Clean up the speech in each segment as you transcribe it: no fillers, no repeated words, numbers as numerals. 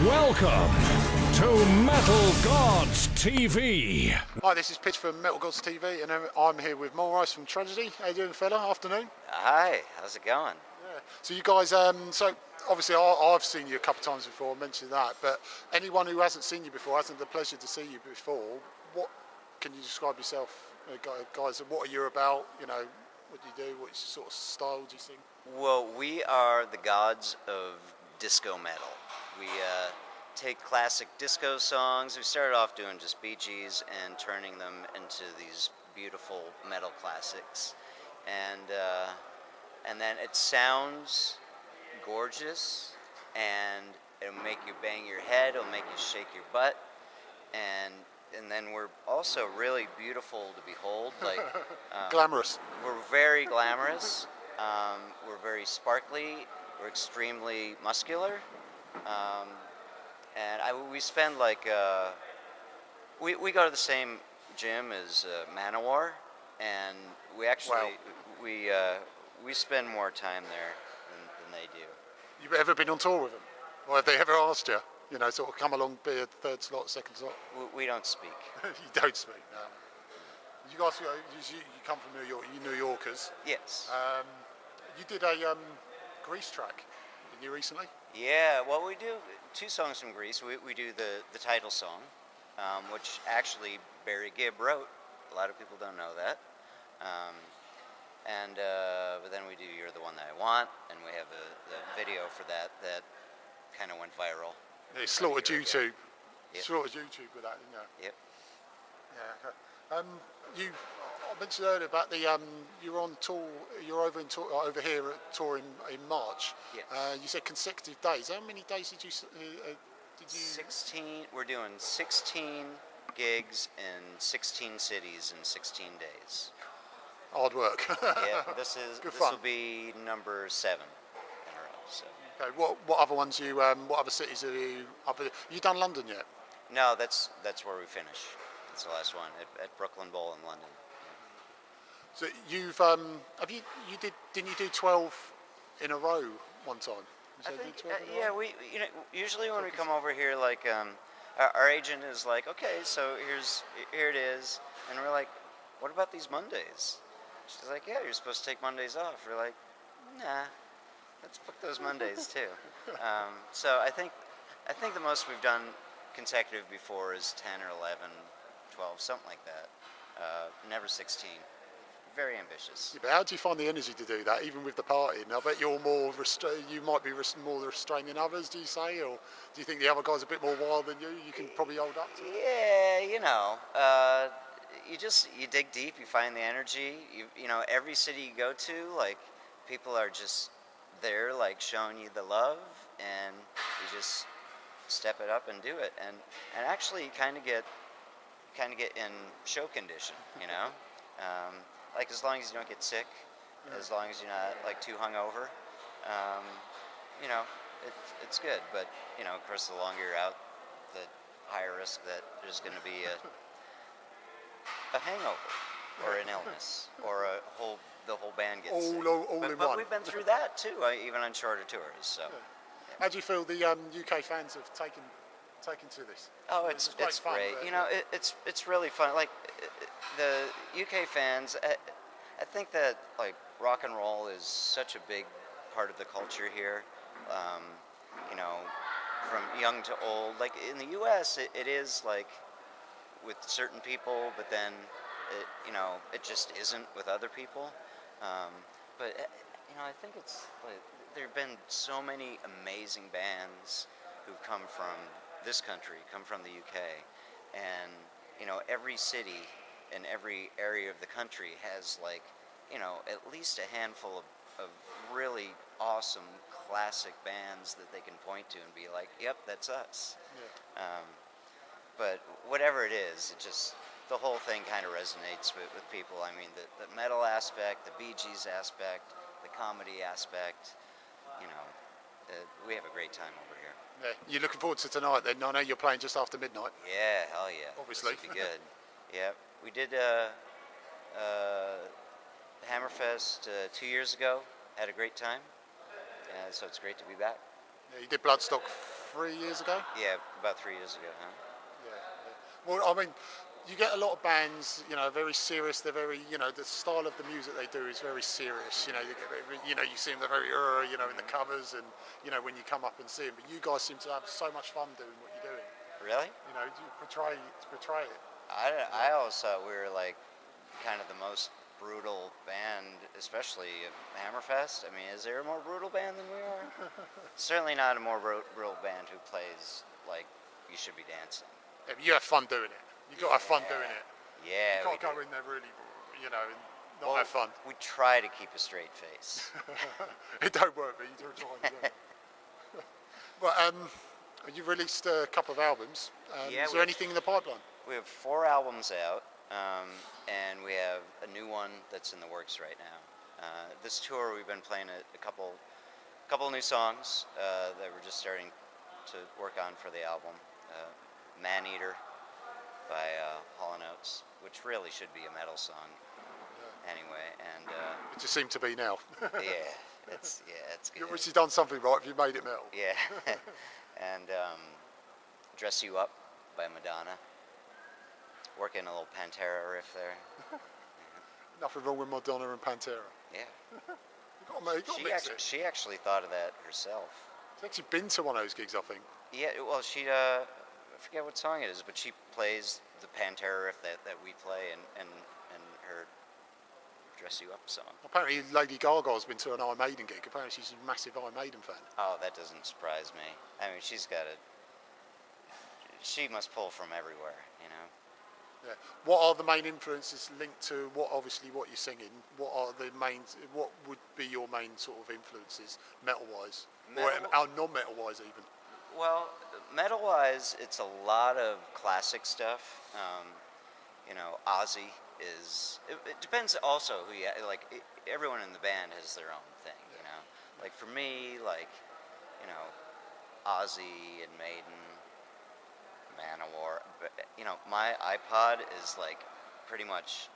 Welcome to MetalGodsTV. Hi, this is Pidge from MetalGodsTV, and I'm here with Morris from Tragedy. How you doing, fella? Afternoon. Hi, how's it going? Yeah. So you guys, so obviously I've seen you a couple of times before, I mentioned that, but anyone who hasn't seen you before, hasn't had the pleasure to see you before, what can you describe yourself, guys? What are you about? You know, what do you do? What sort of style do you sing? Well, we are the gods of disco metal. We take classic disco songs. We started off doing just Bee Gees and turning them into these beautiful metal classics. And then it sounds gorgeous, and it'll make you bang your head, it'll make you shake your butt, and then we're also really beautiful to behold. Like Glamorous. We're very glamorous. We're very sparkly. We're extremely muscular. And we spend like we go to the same gym as Manowar, and we actually we spend more time there than they do. You've ever been on tour with them, or have they ever asked you? You know, sort of come along, be a third slot, second slot. We don't speak. You don't speak. No. You guys, you come from New York. You New Yorkers. Yes. You did a Grease track, didn't you, recently? Yeah. Well, we do two songs from Grease. We do the title song, which actually Barry Gibb wrote. A lot of people don't know that. But then we do You're the One That I Want, and we have the video for that kind of went viral. Yeah, slaughtered YouTube. Yep. Slaughtered YouTube with that, didn't you? Yep. Yeah. I mentioned earlier about the you're on tour. You're over here at tour in March. Yes. You said consecutive days. How many days did you? 16. We're doing 16 gigs in 16 cities in 16 days. Hard work. Yeah. This Good will fun. be number 7 in a row. So. Okay. What other ones what other cities have you up? You done London yet? No, that's where we finish. That's the last one at Brooklyn Bowl in London. So you've didn't you do 12 in a row one time? You I said think, 12 in a yeah, row? we usually when we come over here, like our agent is like, okay, so here it is, and we're like, what about these Mondays? She's like, yeah, you're supposed to take Mondays off. We're like, nah, let's book those Mondays too. So I think the most we've done consecutive before is 10 or 11, 12, something like that. Never 16. Very ambitious. Yeah, but how do you find the energy to do that, even with the partying? I bet you're more you might be more restrained than others, do you say? Or do you think the other guys are a bit more wild than you? You can probably hold up to it? Yeah, you know, you dig deep, you find the energy. You know, every city you go to, like, people are just there, like, showing you the love, and you just step it up and do it. And actually, you kind of get in show condition, you know? Like, as long as you don't get sick, as long as you're not, like, too hungover, you know, it's good. But, you know, of course, the longer you're out, the higher risk that there's going to be a hangover or an illness or the whole band gets sick. All in But one. we've been through that, too, even on shorter tours, so. Yeah. How do you feel the UK fans have taken to this? Oh, it's fun, great. but, You know, it's really fun. Like, the UK fans, I think that, like, rock and roll is such a big part of the culture here. You know, from young to old. Like, in the U.S., it is, like, with certain people, but then, it just isn't with other people. But, you know, I think it's, like, there have been so many amazing bands who've come from this country, come from the UK, and, you know, every city in every area of the country has, like, you know, at least a handful of really awesome classic bands that they can point to and be like, yep, that's us. Yeah. But whatever it is, the whole thing kind of resonates with people. I mean, the metal aspect, the Bee Gees aspect, the comedy aspect, you know, we have a great time over here. Yeah. You're looking forward to tonight then? I know you're playing just after midnight. Yeah, hell yeah. Obviously. This will be good. Yeah, we did Hammerfest 2 years ago. Had a great time. So it's great to be back. Yeah, you did Bloodstock 3 years ago. Yeah, about 3 years ago, huh? Yeah, yeah. Well, I mean, you get a lot of bands, very serious. They're very, the style of the music they do is very serious. You get, you see them, they're very, in the covers and, when you come up and see them. But you guys seem to have so much fun doing what you're doing. Really? You portray it. I always thought we were like kind of the most brutal band, especially at Hammerfest. I mean, is there a more brutal band than we are? Certainly not a more brutal band who plays like You Should Be Dancing. Yeah, but you have fun doing it. You got to have fun doing it. Yeah, You can't go in there really, and not have fun. We try to keep a straight face. It don't work, but you do try. Well, you've released a couple of albums. Yeah, is there anything in the pipeline? We have 4 albums out, and we have a new one that's in the works right now. This tour, we've been playing a couple new songs that we're just starting to work on for the album. Man Eater by Hall & Oates, which really should be a metal song. Anyway, and It just seemed to be now. it's good. Which has done something right if you made it metal. Yeah, and Dress You Up by Madonna. Working a little Pantera riff there. Nothing wrong with Madonna and Pantera. Yeah. You got to mix it. She actually thought of that herself. She's actually been to one of those gigs, I think. Yeah, well, she, I forget what song it is, but she plays the Pantera riff that we play and her Dress You Up song. Apparently Lady Gaga's been to an Iron Maiden gig. Apparently she's a massive Iron Maiden fan. Oh, that doesn't surprise me. I mean, she must pull from everywhere, Yeah. What are the main influences linked to what you're singing? What would be your main sort of influences, metal-wise, or non-metal-wise even? Well, metal-wise, it's a lot of classic stuff. Ozzy is. It depends also who you like. Everyone in the band has their own thing. Like for me, Ozzy and Maiden, Manowar. But my iPod is like pretty much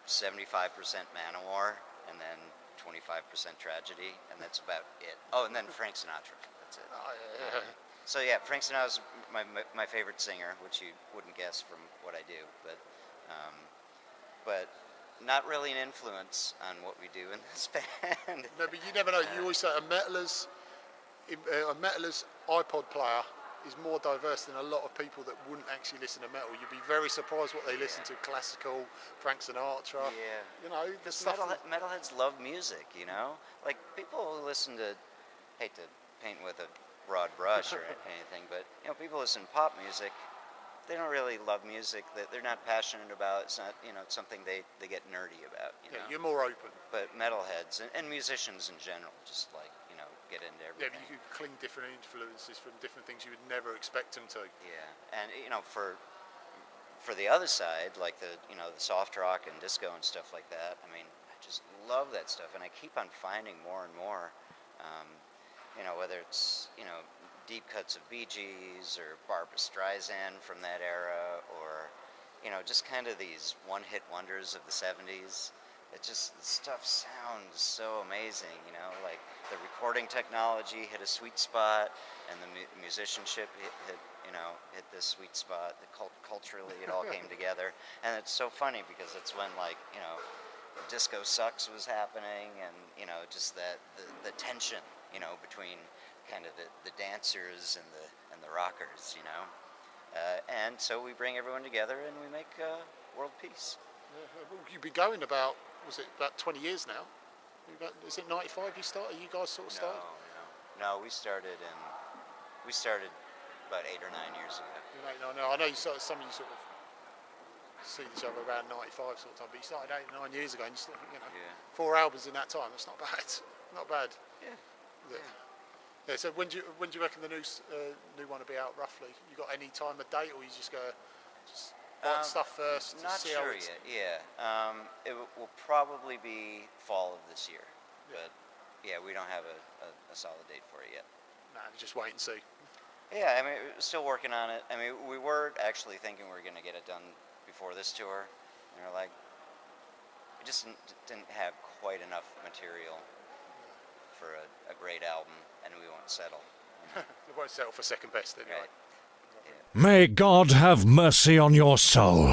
75% Manowar, and then 25% Tragedy, and that's about it. Oh, and then Frank Sinatra. That's it. Oh, yeah. So yeah, Frank Sinatra's my favorite singer, which you wouldn't guess from what I do, but not really an influence on what we do in this band. No, but you never know. You always say a metaller's iPod player is more diverse than a lot of people that wouldn't actually listen to metal. You'd be very surprised what they listen to. Classical, Frank Sinatra. Yeah. Because metalheads love music. Like people who listen to, hate to paint with a broad brush or anything, but people listen to pop music. They don't really love music that they're not passionate about. It's not it's something they get nerdy about. Yeah, you're more open. But metalheads and musicians in general just get into everything. Yeah, you cling different influences from different things you would never expect them to. Yeah, and for the other side, like the soft rock and disco and stuff like that. I mean, I just love that stuff, and I keep on finding more and more. Whether it's deep cuts of Bee Gees or Barbra Streisand from that era, or just kind of these one-hit wonders of the 70s. The stuff sounds so amazing, like the recording technology hit a sweet spot, and the musicianship hit this sweet spot. Culturally, it all came together, and it's so funny because it's when Disco Sucks was happening, and just that the tension, between kind of the dancers and the rockers, and so we bring everyone together and we make world peace. Well, you've been going about 20 years now? Is it 95 you started? You guys sort of started? No, we started about 8 or 9 years ago. No, I know you started, some of you sort of see each other around 95 sort of time, but you started 8 or 9 years ago, and you still, 4 albums in that time. That's not bad. Not bad. Yeah. So when do you reckon the new one will be out roughly? You got any time of date, or you just go write stuff first? Not sure yet. Yeah. It will probably be fall of this year, but we don't have a solid date for it yet. Nah, just wait and see. Yeah, I mean, we're still working on it. I mean, we were actually thinking we were going to get it done before this tour, and we're like, we just didn't have quite enough material for a great album, and we won't settle. They won't settle for second best anyway. Right. May God have mercy on your soul.